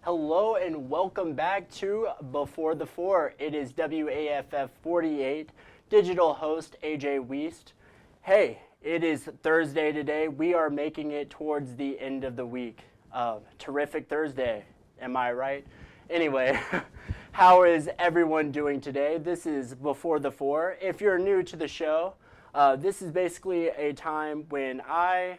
Hello and welcome back to Before the Four. It is WAFF 48, digital host A.J. Wuest. Hey, it is Thursday today. We are making it towards the end of the week. Terrific Thursday, am I right? Anyway, how is everyone doing today? This is Before the Four. If you're new to the show, this is basically a time when I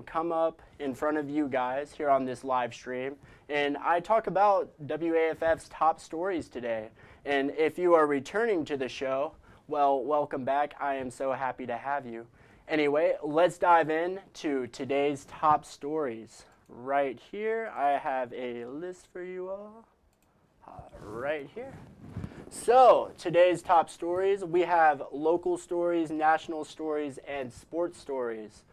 come up in front of you guys here on this live stream and I talk about WAFF's top stories today. And if you are returning to the show, well, welcome back. I am so happy to have you. Anyway, let's dive in to today's top stories. Right here, I have a list for you all. Right here. So, today's top stories, we have local stories, national stories, and sports stories.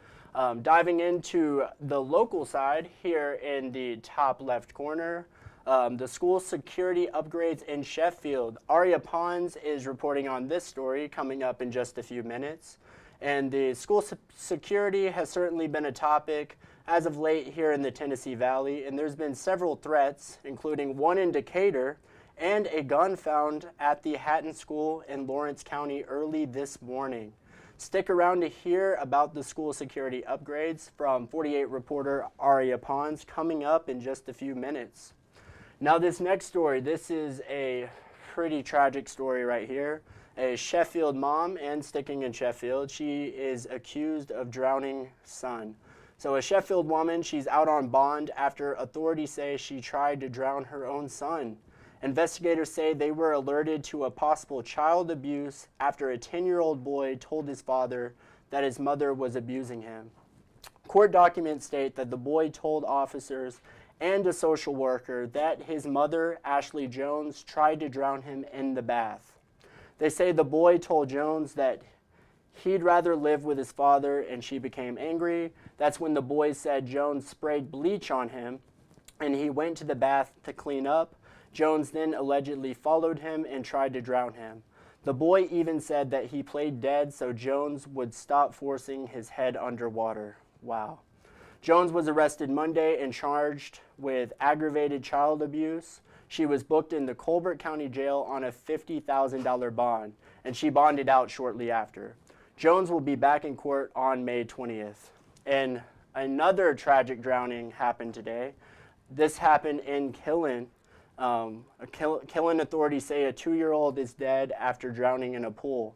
Diving into the local side here in the top left corner, the school security upgrades in Sheffield. Aria Pons is reporting on this story coming up in just a few minutes. And the school security has certainly been a topic as of late here in the Tennessee Valley, and there's been several threats, including one in Decatur, and a gun found at the Hatton School in Lawrence County early this morning. Stick around to hear about the school security upgrades from 48 reporter Aria Pons coming up in just a few minutes. Now this next story, this is a pretty tragic story right here. A Sheffield mom, and sticking in Sheffield, she is accused of drowning son. So a Sheffield woman, she's out on bond after authorities say she tried to drown her own son. Investigators say they were alerted to a possible child abuse after a 10-year-old boy told his father that his mother was abusing him. Court documents state that the boy told officers and a social worker that his mother, Ashley Jones, tried to drown him in the bath. They say the boy told Jones that he'd rather live with his father, and she became angry. That's when the boy said Jones sprayed bleach on him, and he went to the bath to clean up. Jones then allegedly followed him and tried to drown him. The boy even said that he played dead so Jones would stop forcing his head underwater. Wow. Jones was arrested Monday and charged with aggravated child abuse. She was booked in the Colbert County Jail on a $50,000 bond, and she bonded out shortly after. Jones will be back in court on May 20th. And another tragic drowning happened today. This happened in Killen. Killen authorities say a 2-year-old is dead after drowning in a pool.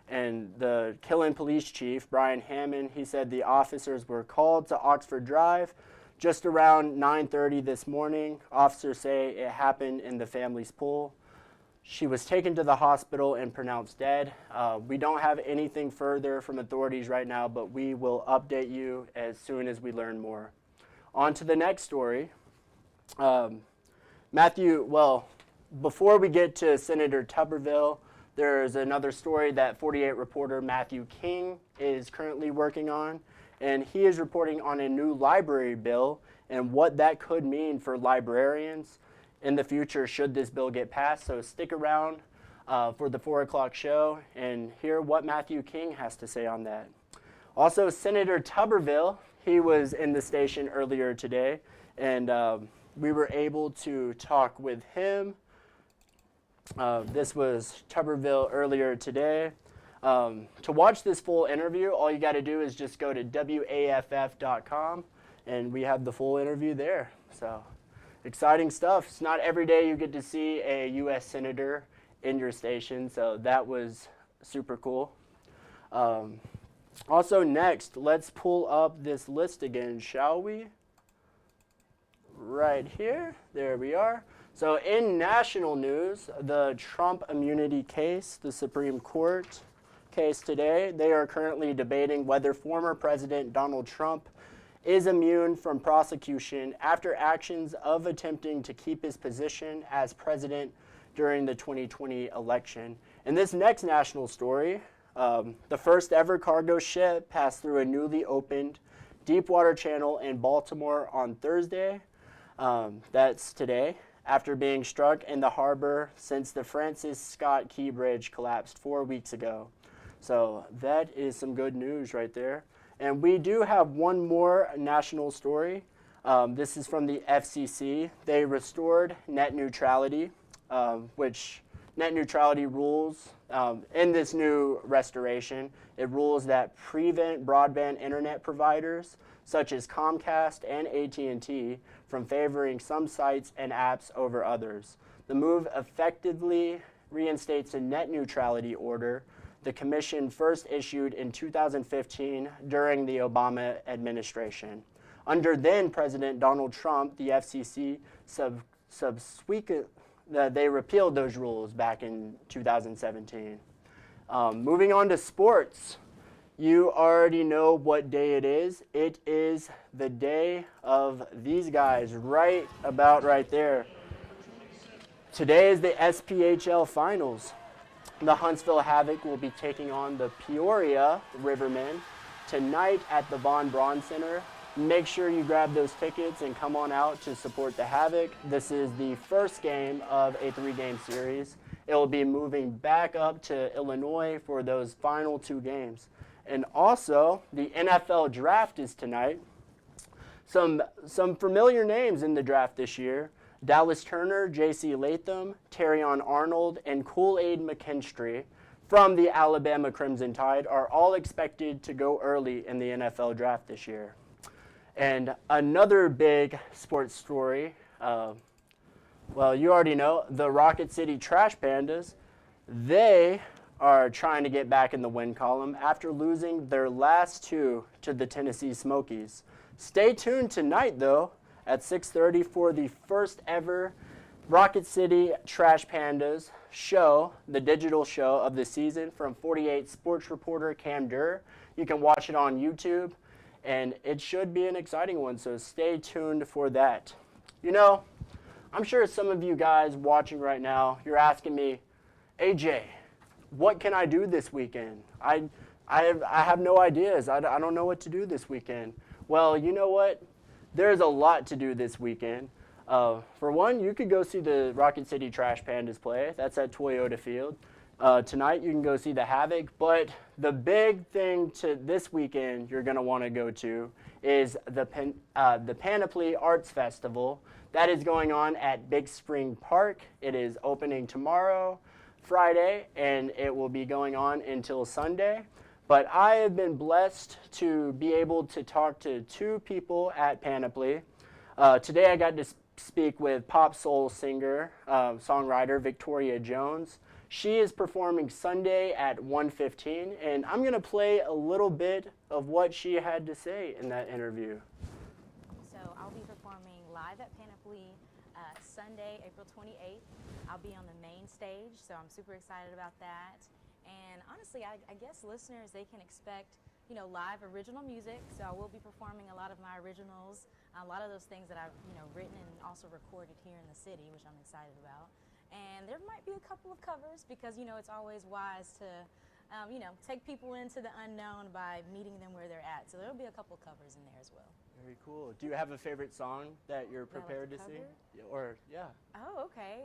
And the Killen police chief, Brian Hammond, he said the officers were called to Oxford Drive just around 9:30 this morning. Officers say it happened in the family's pool. She was taken to the hospital and pronounced dead. We don't have anything further from authorities right now, but we will update you as soon as we learn more. On to the next story. Before we get to Senator Tuberville, there's another story that 48 reporter Matthew King is currently working on, and he is reporting on a new library bill and what that could mean for librarians in the future should this bill get passed. So stick around for the 4 o'clock show and hear what Matthew King has to say on that. Also, Senator Tuberville, he was in the station earlier today, and we were able to talk with him. This was Tuberville earlier today. To watch this full interview, all you got to do is just go to WAFF.com, and we have the full interview there. So exciting stuff. It's not every day you get to see a U.S. Senator in your station, so that was super cool. Also next, let's pull up this list again, shall we? Right here, there we are. So in national news, the Trump immunity case, the Supreme Court case today, they are currently debating whether former President Donald Trump is immune from prosecution after actions of attempting to keep his position as president during the 2020 election. In this next national story, the first ever cargo ship passed through a newly opened deepwater channel in Baltimore on Thursday. That's today, after being struck in the harbor since the Francis Scott Key Bridge collapsed 4 weeks ago. So that is some good news right there. And we do have one more national story. This is from the FCC. They restored net neutrality, which net neutrality rules in this new restoration. It rules that prevent broadband internet providers such as Comcast and AT&T from favoring some sites and apps over others. The move effectively reinstates a net neutrality order the Commission first issued in 2015 during the Obama administration. Under then President Donald Trump, the FCC they repealed those rules back in 2017. Moving on to sports, you already know what day it is. It is the day of these guys, right there. Today is the SPHL Finals. The Huntsville Havoc will be taking on the Peoria Rivermen tonight at the Von Braun Center. Make sure you grab those tickets and come on out to support the Havoc. This is the first game of a 3-game series. It will be moving back up to Illinois for those final 2 games. And also, the NFL Draft is tonight. Some familiar names in the draft this year. Dallas Turner, J.C. Latham, Terrion Arnold, and Kool-Aid McKinstry from the Alabama Crimson Tide are all expected to go early in the NFL Draft this year. And another big sports story, well, you already know, the Rocket City Trash Pandas, they are trying to get back in the win column after losing their last 2 to the Tennessee Smokies. Stay tuned tonight, though, at 6:30 for the first ever Rocket City Trash Pandas show, the digital show of the season from 48 sports reporter Cam Durr. You can watch it on YouTube, and it should be an exciting one, so stay tuned for that. You know, I'm sure some of you guys watching right now, you're asking me, AJ, what can I do this weekend? I have no ideas. I don't know what to do this weekend. Well, you know what? There's a lot to do this weekend. For one, you could go see the Rocket City Trash Pandas play. That's at Toyota Field. Tonight, you can go see the Havoc. But the big thing to this weekend you're going to want to go to is the Panoply Arts Festival. That is going on at Big Spring Park. It is opening tomorrow, Friday, and it will be going on until Sunday. But I have been blessed to be able to talk to 2 people at Panoply. Today I got to speak with pop soul singer, songwriter Victoria Jones. She is performing Sunday at 1:15, and I'm going to play a little bit of what she had to say in that interview. So I'll be performing live at Panoply Sunday, April 28th. I'll be on the main stage, so I'm super excited about that. And honestly, I guess listeners, they can expect, you know, live original music. So I will be performing a lot of my originals, a lot of those things that I've, you know, written and also recorded here in the city, which I'm excited about. And there might be a couple of covers because, you know, it's always wise to, you know, take people into the unknown by meeting them where they're at. So there'll be a couple of covers in there as well. Very cool. Do you have a favorite song that you're prepared to sing? Or, yeah. Oh, okay.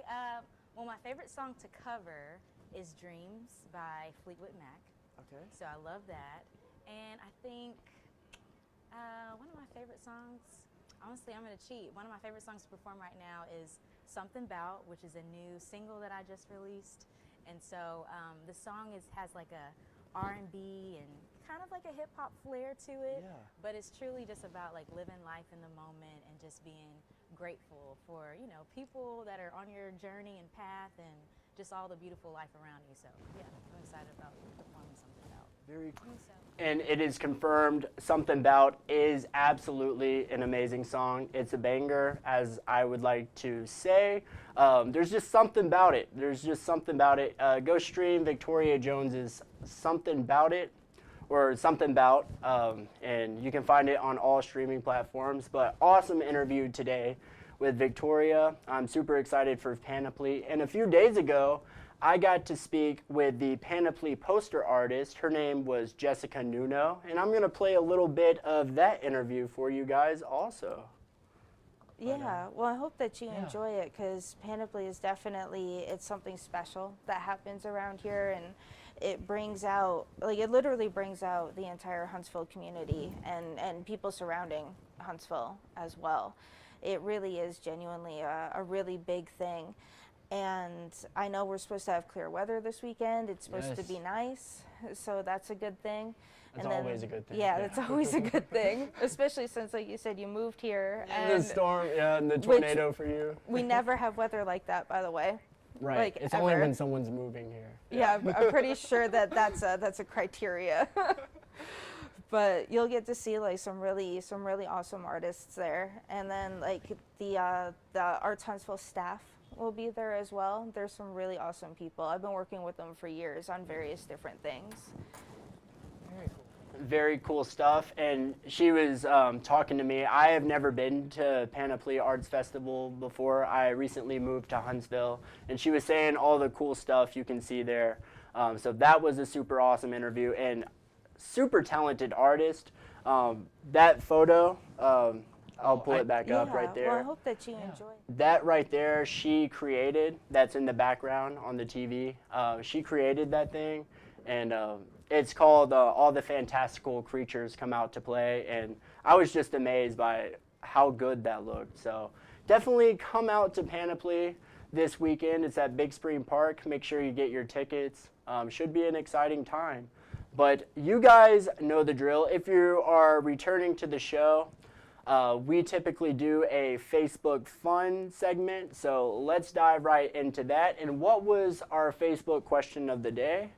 Well, my favorite song to cover is Dreams by Fleetwood Mac. Okay. So I love that. And I think one of my favorite songs, honestly, I'm going to cheat. One of my favorite songs to perform right now is Something 'Bout, which is a new single that I just released. And so the song has like a R&B and kind of like a hip hop flair to it. Yeah. But it's truly just about like living life in the moment and just being grateful for, you know, people that are on your journey and path and just all the beautiful life around you. So yeah, I'm excited about performing Something 'Bout. Very cool. So. And it is confirmed Something 'Bout is absolutely an amazing song. It's a banger, as I would like to say. There's just something about it. There's just something about it. Go stream Victoria Jones's Something 'Bout It, or Something 'Bout, and you can find it on all streaming platforms. But awesome interview today with Victoria. I'm super excited for Panoply. And a few days ago, I got to speak with the Panoply poster artist. Her name was Jessica Nuno, and I'm going to play a little bit of that interview for you guys also. Yeah, well, I hope that you yeah. enjoy it, because Panoply is definitely, it's something special that happens around here, and it brings out, like, it literally brings out the entire Huntsville community and people surrounding Huntsville as well. It really is genuinely a really big thing. And I know we're supposed to have clear weather this weekend. It's supposed to Yes. be nice, so that's a good thing. That's And then, always a good thing. Yeah, that's always a good thing, especially since, like you said, you moved here. And And the storm, yeah, and the tornado for you. we never have weather like that, by the way. Right. Like, it's ever. only when someone's moving here. Yeah, I'm pretty sure that that's a criteria. But you'll get to see like some really awesome artists there, and then like the Arts Huntsville staff will be there as well. There's some really awesome people. I've been working with them for years on various different things. Very cool stuff. And she was talking to me. I have never been to Panoply Arts Festival before. I recently moved to Huntsville, and she was saying all the cool stuff you can see there. So that was a super awesome interview, and super talented artist. That photo, I'll pull it back up right there. Well, I hope that you enjoy it. That right there, she created. That's in the background on the TV. She created that thing, and it's called All the Fantastical Creatures Come Out to Play, and I was just amazed by how good that looked. So definitely come out to Panoply this weekend. It's at Big Spring Park. Make sure you get your tickets. Should be an exciting time. But you guys know the drill. If you are returning to the show, we typically do a Facebook fun segment, so let's dive right into that. And what was our Facebook question of the day?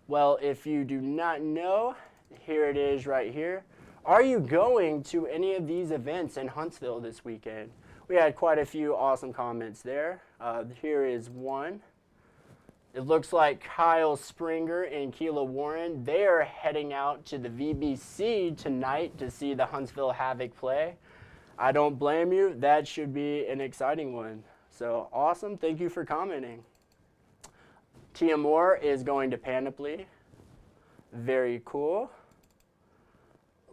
Well, if you do not know, here it is right here. Are you going to any of these events in Huntsville this weekend? We had quite a few awesome comments there. Here is one. It looks like Kyle Springer and Keela Warren, they are heading out to the VBC tonight to see the Huntsville Havoc play. I don't blame you. That should be an exciting one. So awesome. Thank you for commenting. Tia Moore is going to Panoply. Very cool.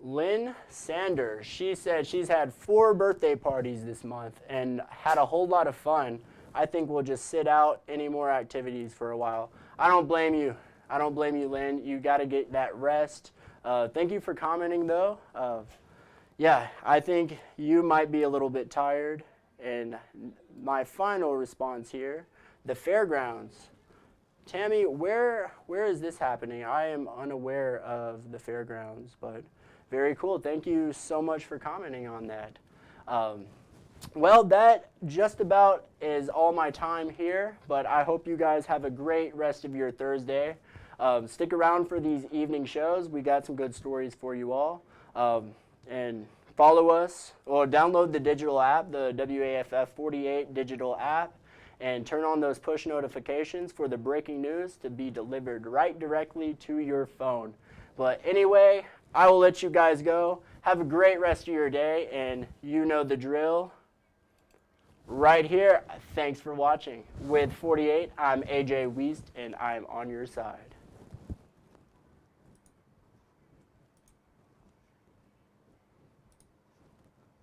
Lynn Sanders, she said she's had 4 birthday parties this month and had a whole lot of fun. I think we'll just sit out any more activities for a while. I don't blame you. I don't blame you, Lynn. You got to get that rest. Thank you for commenting, though. Yeah, I think you might be a little bit tired. And my final response here, the fairgrounds. Tammy, where is this happening? I am unaware of the fairgrounds, but very cool. Thank you so much for commenting on that. Well, that just about is all my time here, but I hope you guys have a great rest of your Thursday. Stick around for these evening shows. We got some good stories for you all. And follow us, or download the digital app, the WAFF 48 digital app, and turn on those push notifications for the breaking news to be delivered right directly to your phone. But anyway, I will let you guys go. Have a great rest of your day, and you know the drill. Right here, thanks for watching. With 48, I'm A.J. Wuest, and I'm on your side.